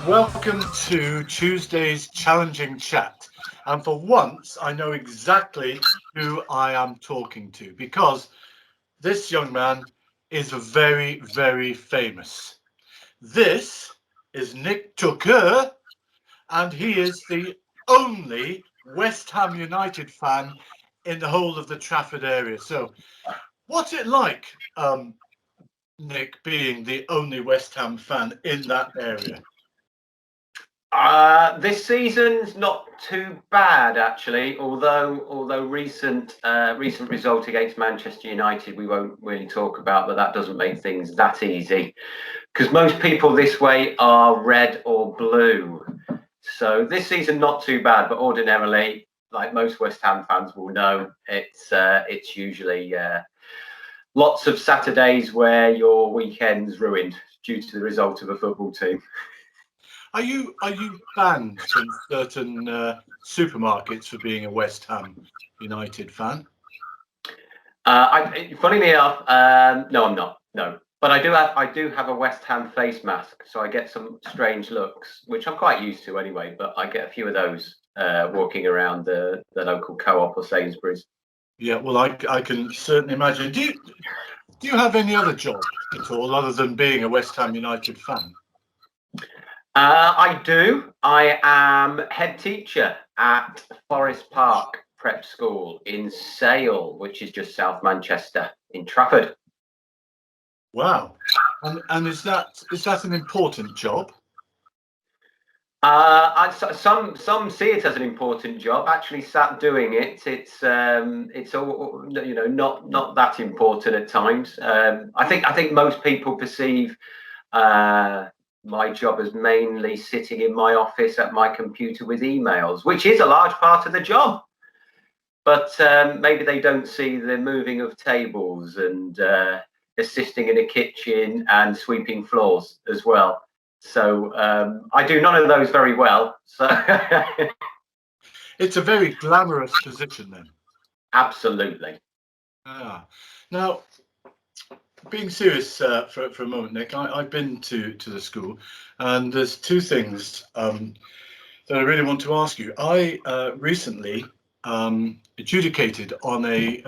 Welcome to Tuesday's challenging chat. And for once, I know exactly who I am talking to because this young man is very, very famous. This is Nick Tucker, and he is the only West Ham United fan in the whole of the Trafford area. So, what's it like, Nick, being the only West Ham fan in that area? This season's not too bad actually, although recent result against Manchester United we won't really talk about, but that doesn't make things that easy because most people this way are red or blue. So this season not too bad, but ordinarily, like most West Ham fans will know, it's usually lots of Saturdays where your weekend's ruined due to the result of a football team. Are you banned from certain supermarkets for being a West Ham United fan? Funnily enough, no, I'm not. No, but I do have a West Ham face mask, so I get some strange looks, which I'm quite used to anyway. But I get a few of those walking around the local co-op or Sainsbury's. Yeah, well, I can certainly imagine. Do you have any other job at all other than being a West Ham United fan? I do. I am head teacher at Forest Park Prep School in Sale, which is just South Manchester in Trafford. Wow, and is that an important job? Some see it as an important job. Actually, sat doing it, it's all not that important at times. I think most people perceive my job as mainly sitting in my office at my computer with emails, which is a large part of the job. But maybe they don't see the moving of tables and assisting in a kitchen and sweeping floors as well. So I do none of those very well. So it's a very glamorous position then. Absolutely. Now, being serious for a moment, Nick, I've been to the school, and there's two things that I really want to ask you. I recently adjudicated on a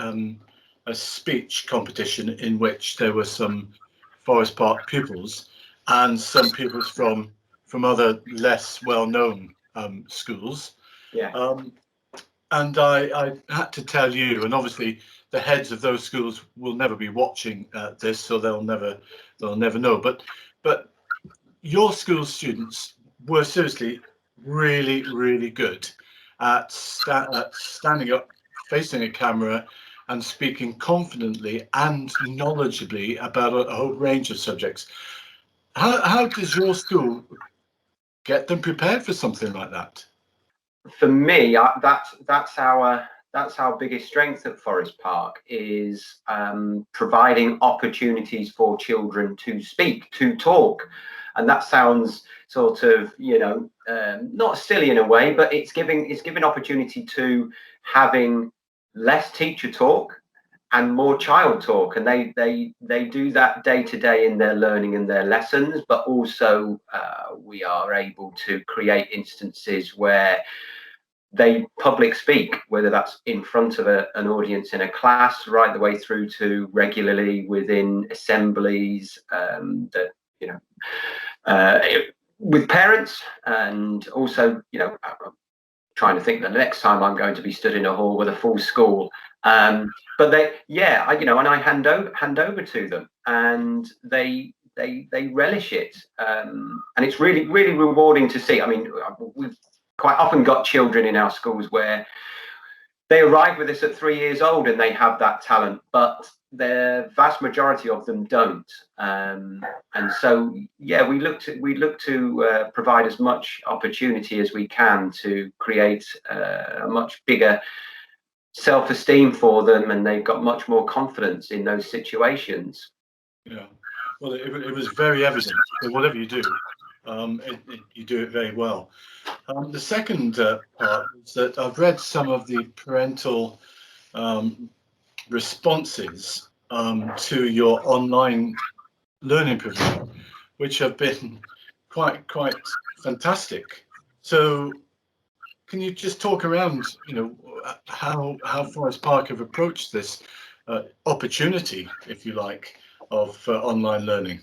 speech competition in which there were some Forest Park pupils and some pupils from other less well-known schools. Yeah. And I had to tell you, and obviously the heads of those schools will never be watching this, so they'll never know. But your school students were seriously really, really good at standing up, facing a camera, and speaking confidently and knowledgeably about a whole range of subjects. How does your school get them prepared for something like that? For me, that's our biggest strength at Forest Park is providing opportunities for children to speak, to talk. And that sounds sort of, not silly in a way, but it's giving opportunity to having less teacher talk and more child talk, and they do that day to day in their learning and their lessons. But also we are able to create instances where they public speak, whether that's in front of an audience in a class, right the way through to regularly within assemblies, with parents, and also, I'm trying to think the next time I'm going to be stood in a hall with a full school. But and I hand over to them, and they relish it, and it's really, really rewarding to see. I mean, we've quite often got children in our schools where they arrive with us at 3 years old and they have that talent, but the vast majority of them don't. And so, we look to provide as much opportunity as we can to create a much bigger self-esteem for them, and they've got much more confidence in those situations. Yeah, well, it was very evident that whatever you do, you do it very well. The second part is that I've read some of the parental responses to your online learning provision, which have been quite fantastic. So can you just talk around, how Forest Park have approached this opportunity, if you like, of online learning?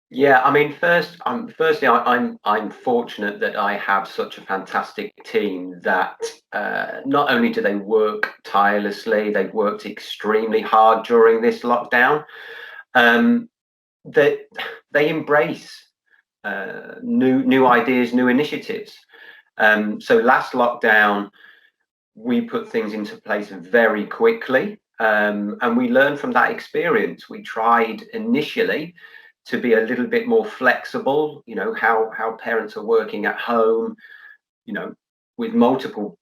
Yeah, I mean, firstly, I'm fortunate that I have such a fantastic team that not only do they work tirelessly, they've worked extremely hard during this lockdown. Um, that they embrace new ideas, new initiatives. So last lockdown, we put things into place very quickly, and we learned from that experience. We tried initially to be a little bit more flexible, how parents are working at home, you know, with multiple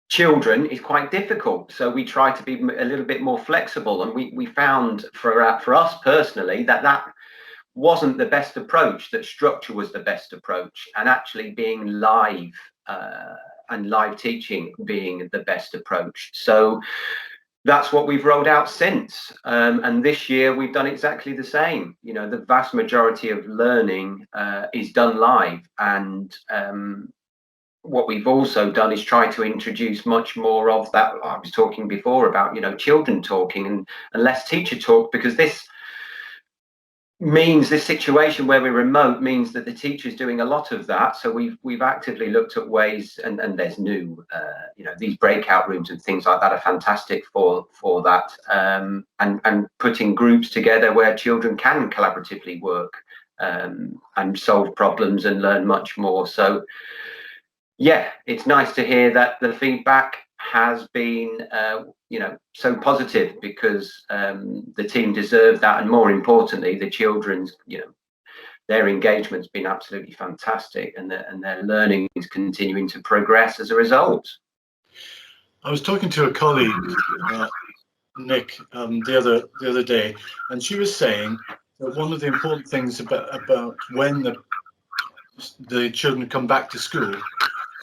children is quite difficult. So we try to be a little bit more flexible, and we found for us personally that wasn't the best approach, that structure was the best approach, and actually being live and live teaching being the best approach. So that's what we've rolled out since. And this year we've done exactly the same. The vast majority of learning is done live. And what we've also done is try to introduce much more of that. I was talking before about, children talking and less teacher talk, because this situation where we're remote means that the teacher's doing a lot of that. So we've actively looked at ways, and there's new these breakout rooms and things like that are fantastic for that, and putting groups together where children can collaboratively work and solve problems and learn much more. So yeah, it's nice to hear that the feedback has been so positive, because the team deserve that, and more importantly the children's, their engagement's been absolutely fantastic, and their learning is continuing to progress as a result. I was talking to a colleague, Nick, the other day, and she was saying that one of the important things about when the children come back to school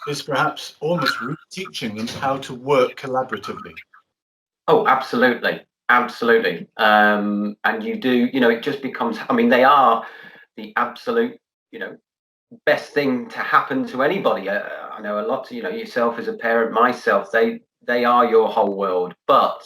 is perhaps almost teaching them how to work collaboratively. Oh, absolutely. And you do, it just becomes, I mean, they are the absolute, best thing to happen to anybody. I know a lot, yourself as a parent, myself, they are your whole world, but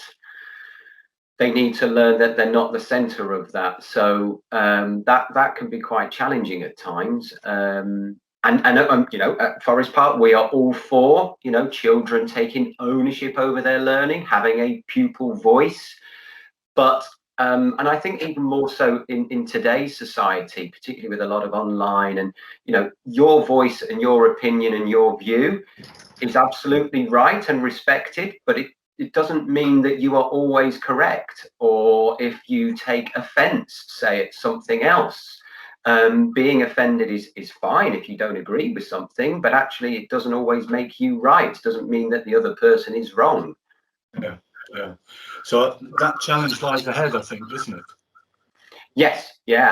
they need to learn that they're not the center of that. So that can be quite challenging at times. And at Forest Park, we are all for, children taking ownership over their learning, having a pupil voice. But and I think even more so in today's society, particularly with a lot of online, and your voice and your opinion and your view is absolutely right and respected, but it doesn't mean that you are always correct, or if you take offense, say it's something else. Being offended is fine if you don't agree with something, but actually it doesn't always make you right. It doesn't mean that the other person is wrong. Yeah. So that challenge lies ahead, I think, isn't it? Yes, yeah,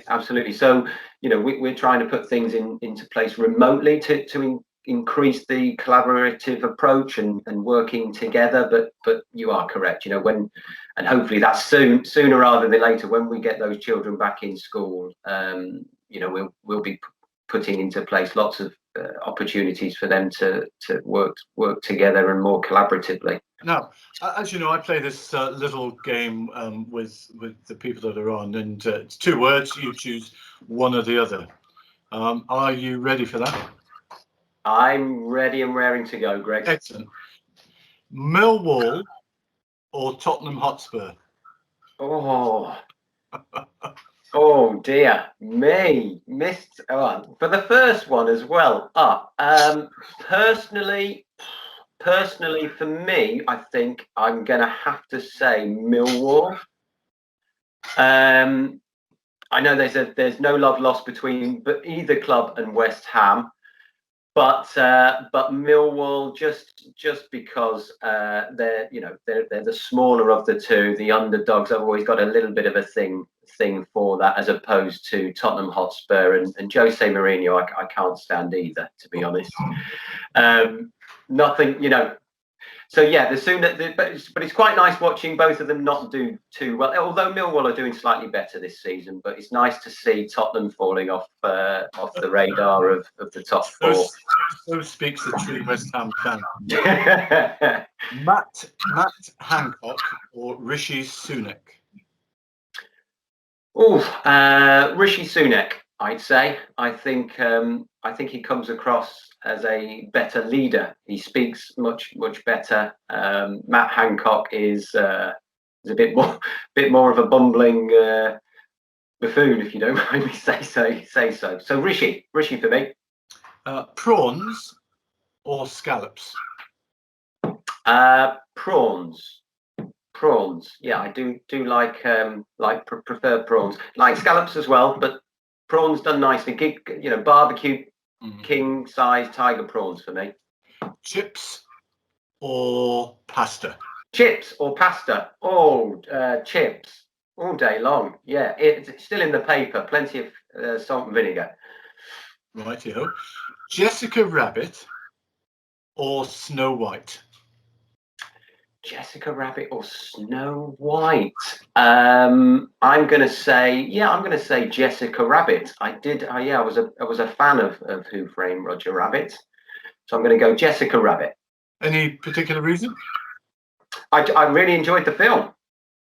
absolutely. So, we're trying to put things into place remotely to increase the collaborative approach and working together. But you are correct. And hopefully that's sooner rather than later, when we get those children back in school. We'll be putting into place lots of opportunities for them to work together and more collaboratively. Now, as you know, I play this little game with the people that are on, and it's 2 words. You choose one or the other. Are you ready for that? I'm ready and raring to go, Greg. Excellent. Millwall or Tottenham Hotspur? Oh dear me, missed for the first one as well. Personally for me, I think I'm gonna have to say Millwall. I know there's no love lost between either club and West Ham, but Millwall, just because they're the smaller of the two, the underdogs. I've always got a little bit of a thing for that, as opposed to Tottenham Hotspur and Jose Mourinho. I can't stand either, to be honest. Nothing, So yeah, but it's quite nice watching both of them not do too well. Although Millwall are doing slightly better this season, but it's nice to see Tottenham falling off the radar of the top four. So speaks the true West Ham fan. Matt Hancock or Rishi Sunak? Rishi Sunak, I'd say. I think he comes across as a better leader. He speaks much better. Matt Hancock is a bit more of a bumbling buffoon, if you don't mind me say so. So Rishi for me. Prawns or scallops? Prawns. Yeah, I do prefer prawns. Like scallops as well, but prawns done nicely. Barbecue king size tiger prawns for me. Chips or pasta? Chips or pasta? Oh, chips all day long. Yeah, it's still in the paper. Plenty of salt and vinegar. Rightio. Jessica Rabbit or Snow White? Jessica Rabbit or Snow White? I'm gonna say Jessica Rabbit. I was a fan of Who Framed Roger Rabbit, so I'm gonna go Jessica Rabbit. Any particular reason? I really enjoyed the film.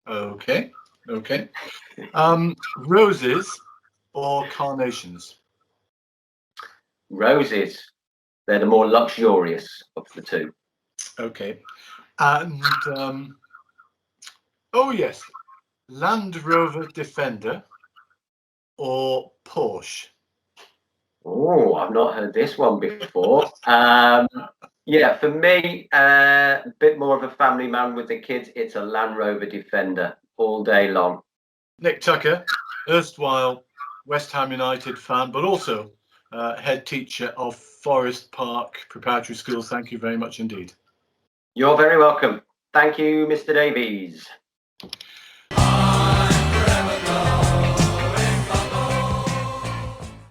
Okay. Roses or carnations? Roses. They're the more luxurious of the two. Okay. And oh yes, Land Rover Defender or Porsche? Oh, I've not heard this one before. Yeah, for me, a bit more of a family man with the kids. It's a Land Rover Defender all day long. Nick Tucker, erstwhile West Ham United fan, but also head teacher of Forest Park Preparatory Schools. Thank you very much indeed. You're very welcome. Thank you, Mr. Davies.